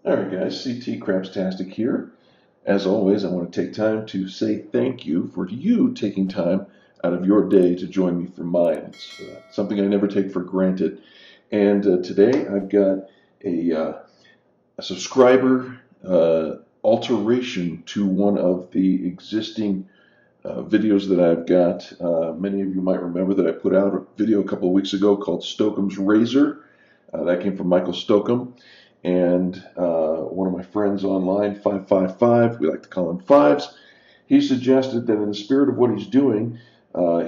Alright guys, CT Crapstastic here. As always, I want to take time to say thank you for you taking time out of your day to join me for mine. It's something I never take for granted. And today I've got a subscriber alteration to one of the existing videos that I've got. Many of you might remember that I put out a video a couple of weeks ago called Stokum's Razor. That came from Michael Stokum. And one of my friends online, 555, we like to call him Fives, he suggested that in the spirit of what he's doing,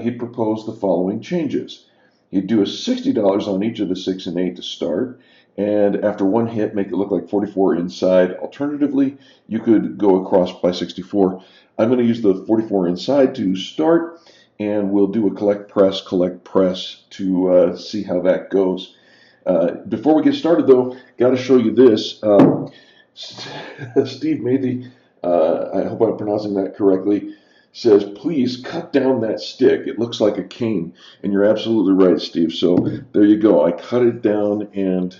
he proposed the following changes. He'd do a $60 on each of the 6 and 8 to start, and after one hit, make it look like 44 inside. Alternatively, you could go across by 64. I'm going to use the 44 inside to start, and we'll do a collect press to see how that goes. Before we get started, though, got to show you this. Steve Mathy, I hope I'm pronouncing that correctly, says, please cut down that stick. It looks like a cane. And you're absolutely right, Steve. So there you go. I cut it down and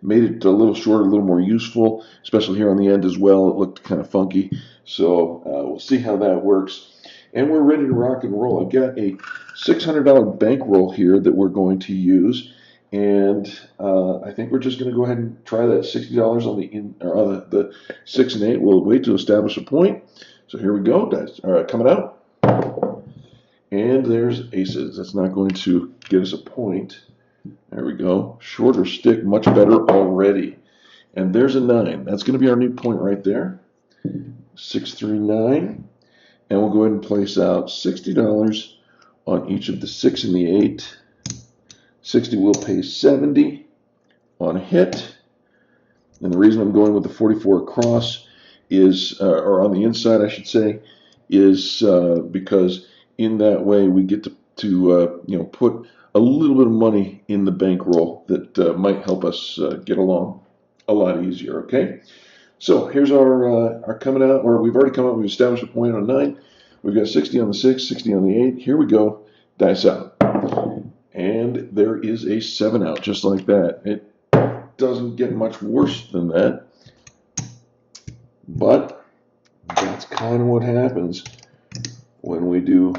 made it a little shorter, a little more useful, especially here on the end as well. It looked kind of funky. So we'll see how that works. And we're ready to rock and roll. I've got a $600 bankroll here that we're going to use. And I think we're just going to go ahead and try that $60 on the 6 and 8. We'll wait to establish a point. So here we go. That's all right, coming out. And there's aces. That's not going to get us a point. There we go. Shorter stick, much better already. And there's a 9. That's going to be our new point right there. 6, 3, 9. And we'll go ahead and place out $60 on each of the 6 and the 8. 60 will pay 70 on a hit. And the reason I'm going with the 44 across is, or on the inside, I should say, is because in that way we get to put a little bit of money in the bankroll that might help us get along a lot easier. Okay, so here's our coming out, or we've already come out. We've established a point on 9. We've got 60 on the 6, 60 on the 8. Here we go. Dice out. And there is a 7 out, just like that. It doesn't get much worse than that. But that's kind of what happens when we do.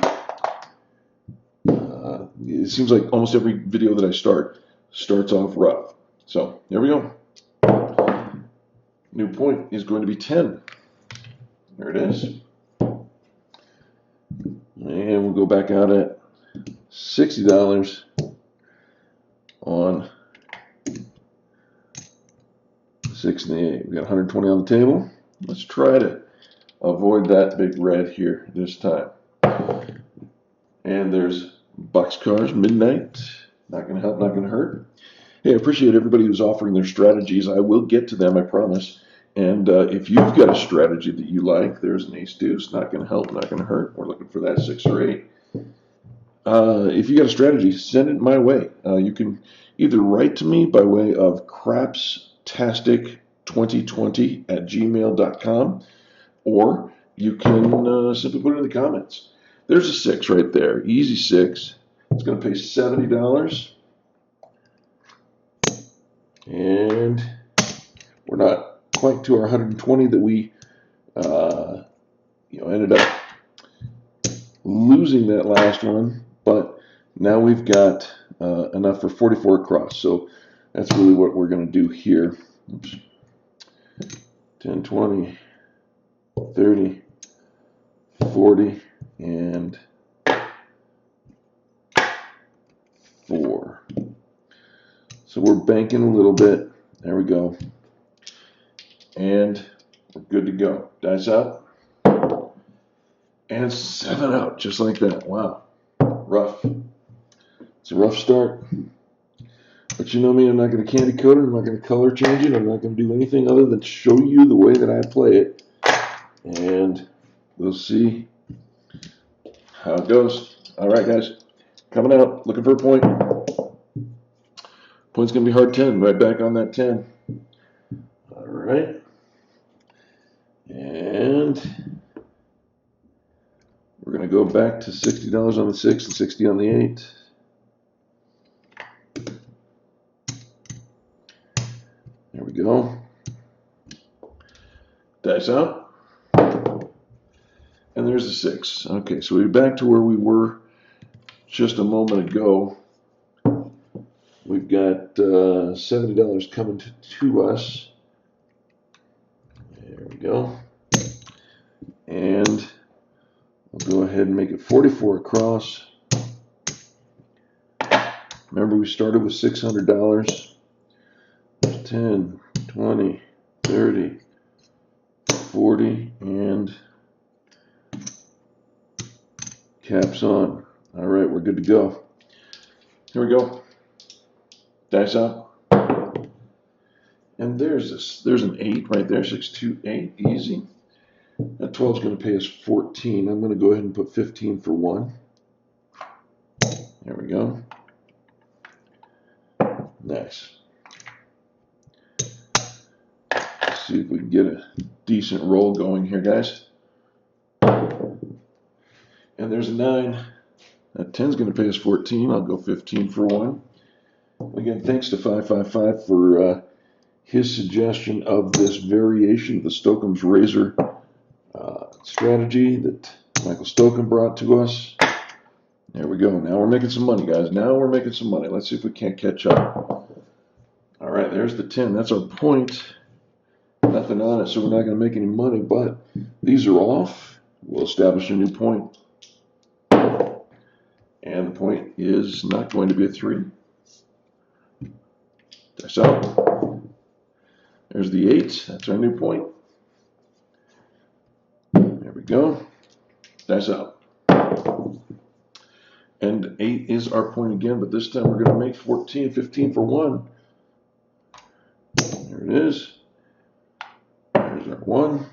It seems like almost every video that I starts off rough. So there we go. New point is going to be 10. There it is. And we'll go back out at $60 on 6 and the 8. We got 120 on the table. Let's try to avoid that big red here this time. And there's Boxcars Midnight. Not going to help, not going to hurt. Hey, I appreciate everybody who's offering their strategies. I will get to them, I promise. And if you've got a strategy that you like, there's an ace deuce. Not going to help, not going to hurt. We're looking for that 6 or 8. If you got a strategy, send it my way. You can either write to me by way of crapstastic2020@gmail.com, or you can simply put it in the comments. There's a 6 right there. Easy 6. It's going to pay $70. And we're not quite to our 120 that we ended up losing that last one, but now we've got enough for 44 across. So that's really what we're going to do here. Oops. 10, 20, 30, 40, and 4. So we're banking a little bit. There we go. And we're good to go. Dice out. And 7 out, just like that. Wow. Rough. It's a rough start. But you know me, I'm not going to candy coat it. I'm not going to color change it. I'm not going to do anything other than show you the way that I play it. And we'll see how it goes. All right, guys. Coming out, looking for a point. Point's going to be hard 10. Right back on that 10. All right. And we're going to go back to $60 on the 6 and 60 on the 8. There we go. Dice out. And there's the 6. Okay, so we're back to where we were just a moment ago. We've got $70 coming to us. There we go. And we'll go ahead and make it 44 across. Remember, we started with $600. 10, 20, 30, 40, and caps on. All right, we're good to go. Here we go. Dice up. And there's an 8 right there. 6, 2, 8. Easy. That 12 is going to pay us 14. I'm going to go ahead and put 15 for 1. There we go. Nice. Let's see if we can get a decent roll going here, guys. And there's a 9. That 10 is going to pay us 14. I'll go 15 for 1. Again, thanks to 555 for his suggestion of this variation of the Stokum's razor strategy that Michael Stokum brought to us. There we go. Now we're making some money, guys. Now we're making some money. Let's see if we can't catch up. All right, there's the 10. That's our point. Nothing on it, so we're not going to make any money, but these are off. We'll establish a new point. And the point is not going to be a 3. Dice out. There's the 8. That's our new point. There we go. Dice out. And 8 is our point again, but this time we're going to make 14, 15 for 1. There it is. There's our 1.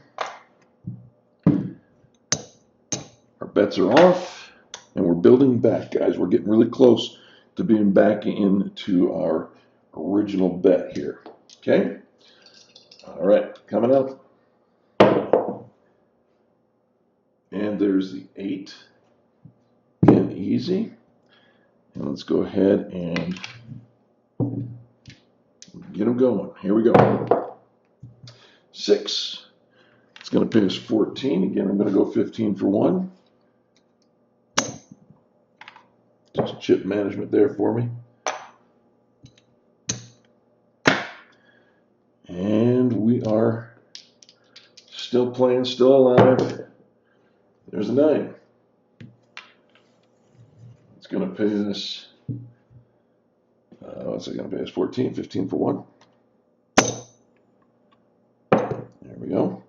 Our bets are off, and we're building back, guys. We're getting really close to being back into our original bet here. Okay? All right, coming up. And there's the 8. Again, easy. And let's go ahead and get them going. Here we go. 6. It's going to pay us 14. Again, I'm going to go 15 for 1. Just chip management there for me. And we are still playing, still alive. There's a 9. It's going to pay us, what's it going to pay us? 14, 15 for 1. There we go.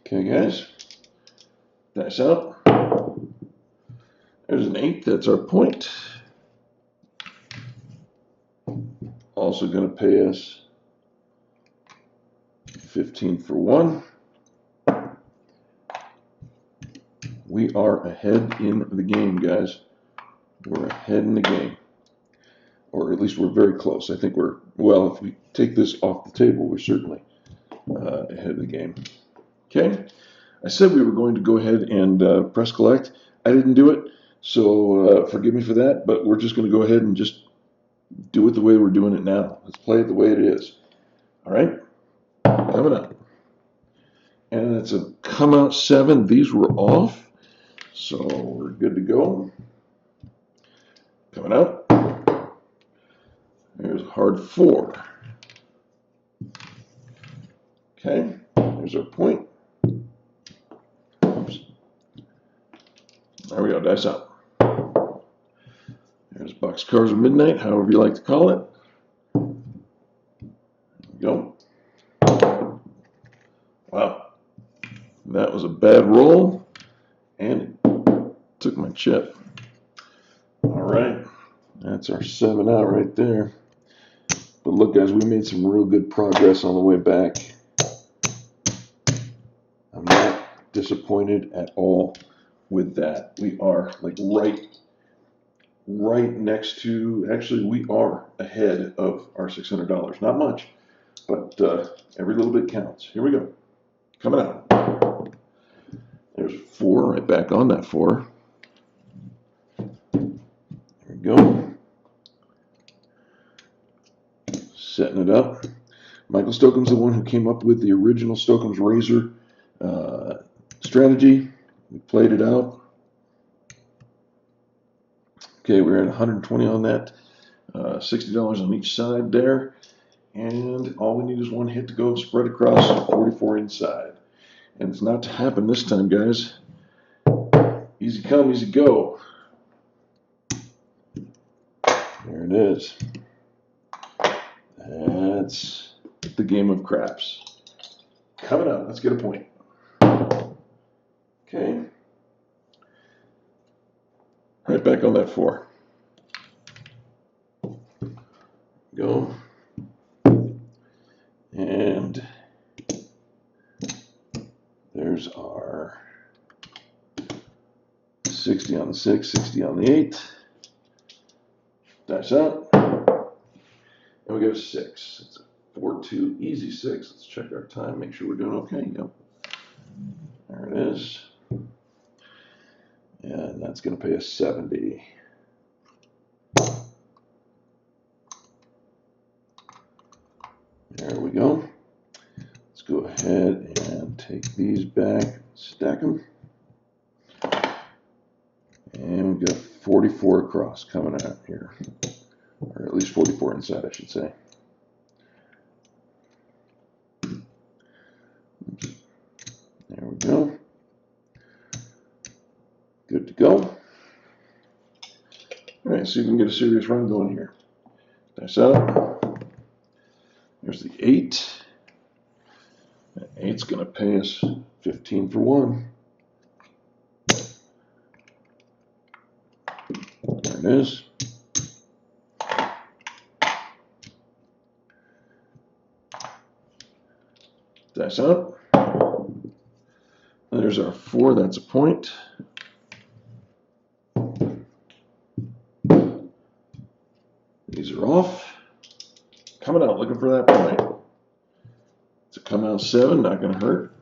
Okay, guys. Dice out. There's an 8. That's our point. Also going to pay us 15 for 1. We are ahead in the game, guys. We're ahead in the game. Or at least we're very close. I think we're, well, if we take this off the table, we're certainly ahead of the game. Okay? I said we were going to go ahead and press collect. I didn't do it, so forgive me for that, but we're just going to go ahead and just do it the way we're doing it now. Let's play it the way it is. All right? Coming up. And it's a come out 7. These were off. So we're good to go. Coming out. There's a hard 4. Okay. There's our point. Oops. There we go. Dice out. There's Boxcars of Midnight, however you like to call it. There we go. Wow. That was a bad roll. And it took my chip. All right. That's our 7 out right there. But look, guys, we made some real good progress on the way back. I'm not disappointed at all with that. We are like right next to, actually we are ahead of our $600. Not much, but every little bit counts. Here we go. Coming out. There's 4 right back on that 4. setting it up. Michael Stokum's the one who came up with the original Stokum's Razor strategy. We played it out. Okay, we're at 120 on that. $60 on each side there. And all we need is one hit to go spread across, 44 inside. And it's not to happen this time, guys. Easy come, easy go. There it is. That's the game of craps. Coming up, let's get a point. Okay. Right back on that 4. Go. And there's our 60 on the 6, 60 on the 8. Dice out. And we go 6. It's a 4-2 easy 6. Let's check our time, make sure we're doing okay. Yep. There it is. And that's going to pay us 70. There we go. Let's go ahead and take these back, stack them. And we've got 44 across coming out here. Or at least 44 inside, I should say. Oops. There we go. Good to go. All right, see if we can get a serious run going here. Dice out. There's the 8. That 8's going to pay us 15 for 1. There it is. Dice out. There's our 4. That's a point. These are off. Coming out, looking for that point. It's a come out 7, not going to hurt.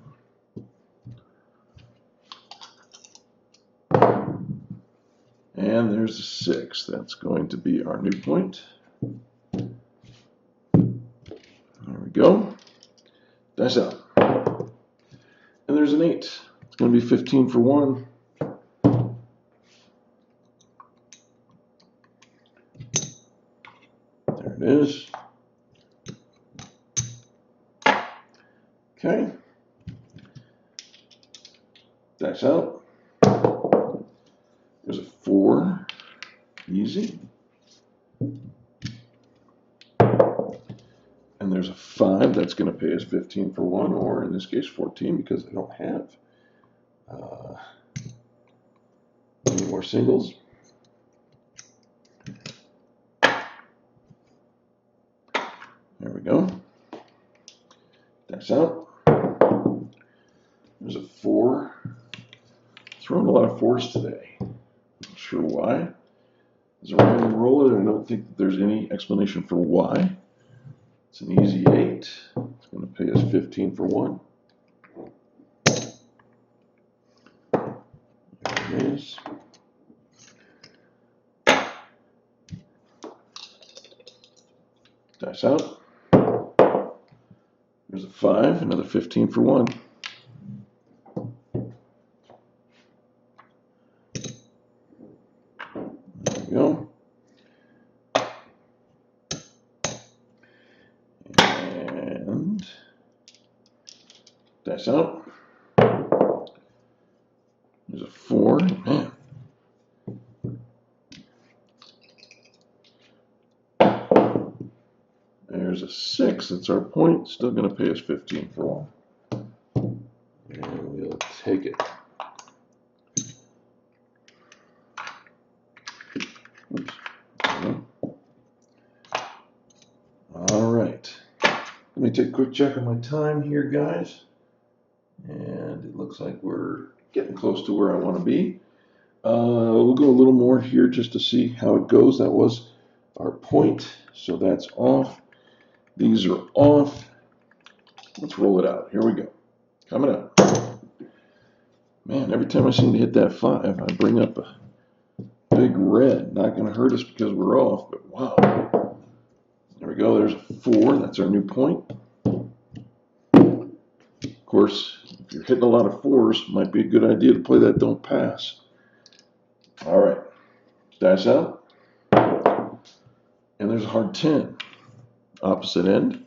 And there's a 6. That's going to be our new point. There we go. Dice out. And there's an 8. It's going to be 15 for 1. There it is. Okay. Dice out. There's a 4. Easy. And there's a 5. That's going to pay us 15 for 1, or in this case 14, because I don't have any more singles. There we go. Dice out. There's a 4. Throwing a lot of 4s today. Not sure why. As a random roller, I don't think that there's any explanation for why. It's an easy 8. It's going to pay us 15 for 1. There it is. Dice out. There's a 5, another 15 for 1. There we go. And dice out. There's a 4. Man. There's a 6. That's our point. Still going to pay us 15 for 1. And we'll take it. Oops. All right. Let me take a quick check on my time here, guys. And it looks like we're getting close to where I want to be. We'll go a little more here just to see how it goes. That was our point. So that's off. These are off. Let's roll it out. Here we go. Coming up. Man, every time I seem to hit that 5, I bring up a big red. Not going to hurt us because we're off, but wow. There we go. There's a 4. That's our new point. Of course, if you're hitting a lot of 4s, it might be a good idea to play that don't pass. All right. Dice out. And there's a hard 10. Opposite end.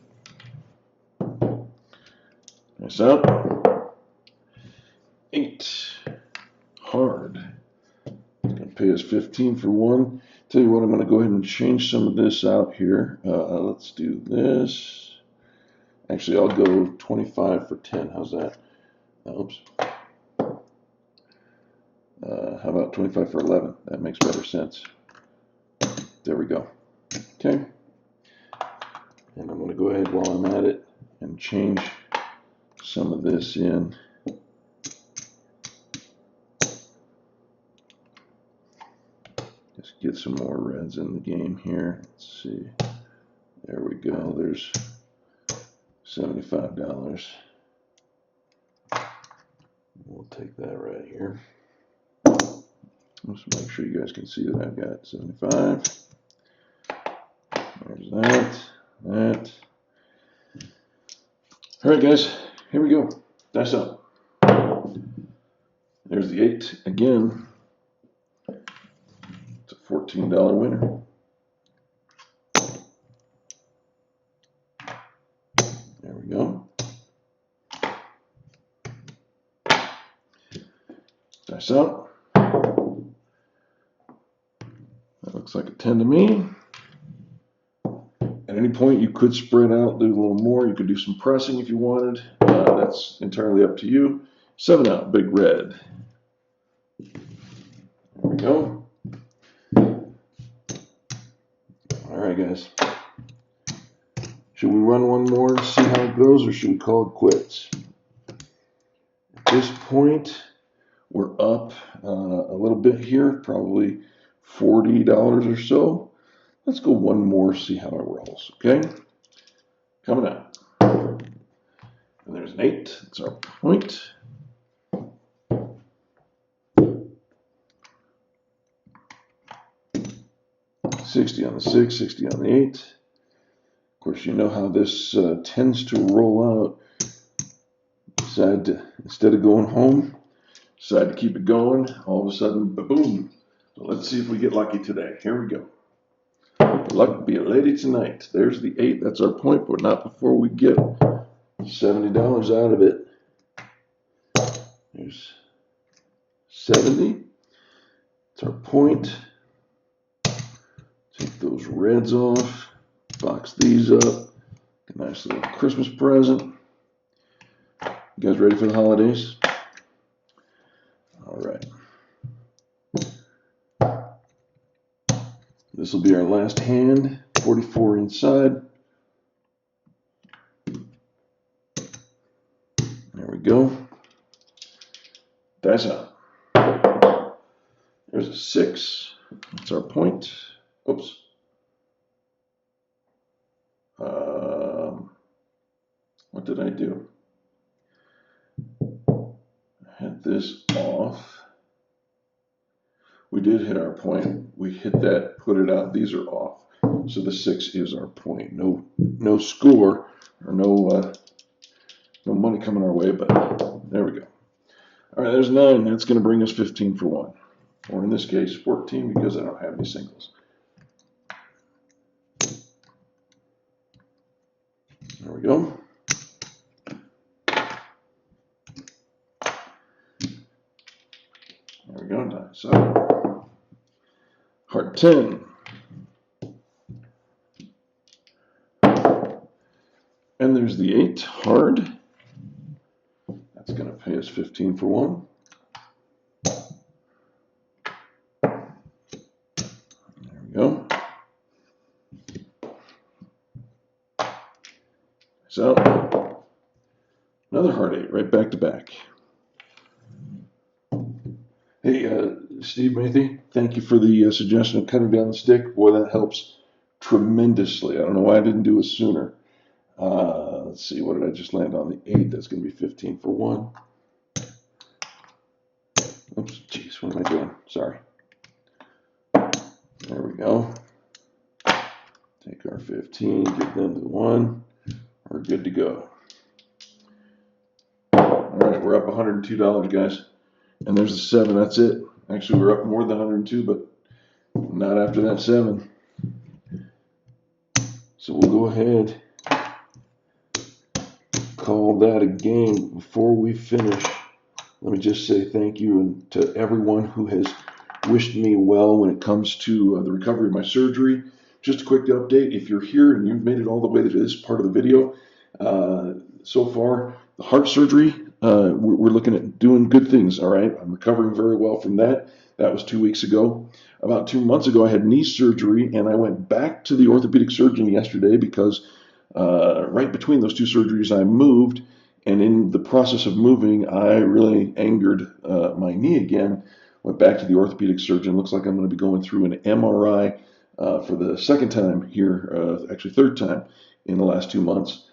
Dice out. 8. Hard. It's going to pay us 15 for 1. Tell you what, I'm going to go ahead and change some of this out here. Let's do this. Actually, I'll go 25 for 10. How's that? Oops. How about 25 for 11? That makes better sense. There we go. Okay. And I'm going to go ahead while I'm at it and change some of this in. Just get some more reds in the game here. Let's see. There we go. There's $75. We'll take that right here. Let's make sure you guys can see that I've got 75. There's that. All right, guys, here we go. Dice up. There's the 8 again. It's a $14 winner. There we go. Dice up. That looks like a 10 to me. At any point, you could spread out, do a little more. You could do some pressing if you wanted. That's entirely up to you. 7 out, big red. There we go. All right, guys. Should we run one more and see how it goes, or should we call it quits? At this point, we're up a little bit here, probably $40 or so. Let's go one more, see how it rolls, okay? Coming up. And there's an 8. That's our point. $60 on the 6, $60 on the 8. Of course, you know how this tends to roll out. Decide to, instead of going home, decide to keep it going. All of a sudden, boom. So let's see if we get lucky today. Here we go. Luck be a lady tonight. There's the 8. That's our point, but not before we get $70 out of it. There's 70. That's our point. Take those reds off. Box these up. A nice little Christmas present. You guys ready for the holidays? All right. This will be our last hand. 44 inside. There we go. Dice out. There's a 6. That's our point. Oops. What did I do? I had this off. We did hit our point. We hit that, put it out. These are off. So the 6 is our point. No score or no money coming our way, but there we go. All right, there's 9. That's going to bring us 15 for 1. Or in this case, 14 because I don't have any singles. There we go. There we go, dice up. Heart 10. And there's the 8, hard. That's going to pay us 15 for 1. There we go. So, another hard 8, right back to back. Hey, Steve Mathy, thank you for the suggestion of cutting down the stick. Boy, that helps tremendously. I don't know why I didn't do it sooner. Let's see, what did I just land on? The 8. That's going to be 15 for 1. Oops, jeez, what am I doing? Sorry. There we go. Take our 15, give them the 1. We're good to go. All right, we're up $102, guys. And there's the 7, that's it. Actually, we're up more than 102, but not after that 7. So we'll go ahead, call that a game. Before we finish, let me just say thank you to everyone who has wished me well when it comes to the recovery of my surgery. Just a quick update, if you're here and you've made it all the way to this part of the video, so far, the heart surgery, we're looking at doing good things, all right? I'm recovering very well from that. That was 2 weeks ago. About 2 months ago, I had knee surgery, and I went back to the orthopedic surgeon yesterday because right between those 2 surgeries, I moved, and in the process of moving, I really angered my knee again. Went back to the orthopedic surgeon. Looks like I'm going to be going through an MRI for the 2nd time here, actually 3rd time in the last 2 months.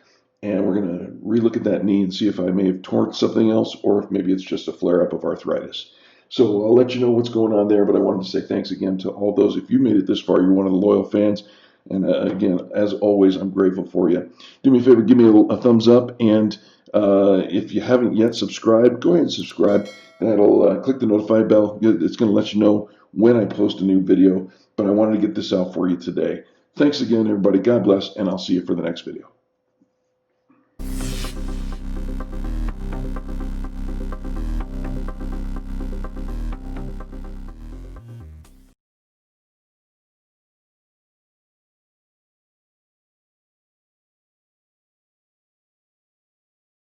And we're going to relook at that knee and see if I may have torn something else or if maybe it's just a flare-up of arthritis. So I'll let you know what's going on there, but I wanted to say thanks again to all those. If you made it this far, you're one of the loyal fans. And again, as always, I'm grateful for you. Do me a favor, give me a thumbs up. And if you haven't yet subscribed, go ahead and subscribe. That'll click the notify bell. It's going to let you know when I post a new video. But I wanted to get this out for you today. Thanks again, everybody. God bless, and I'll see you for the next video.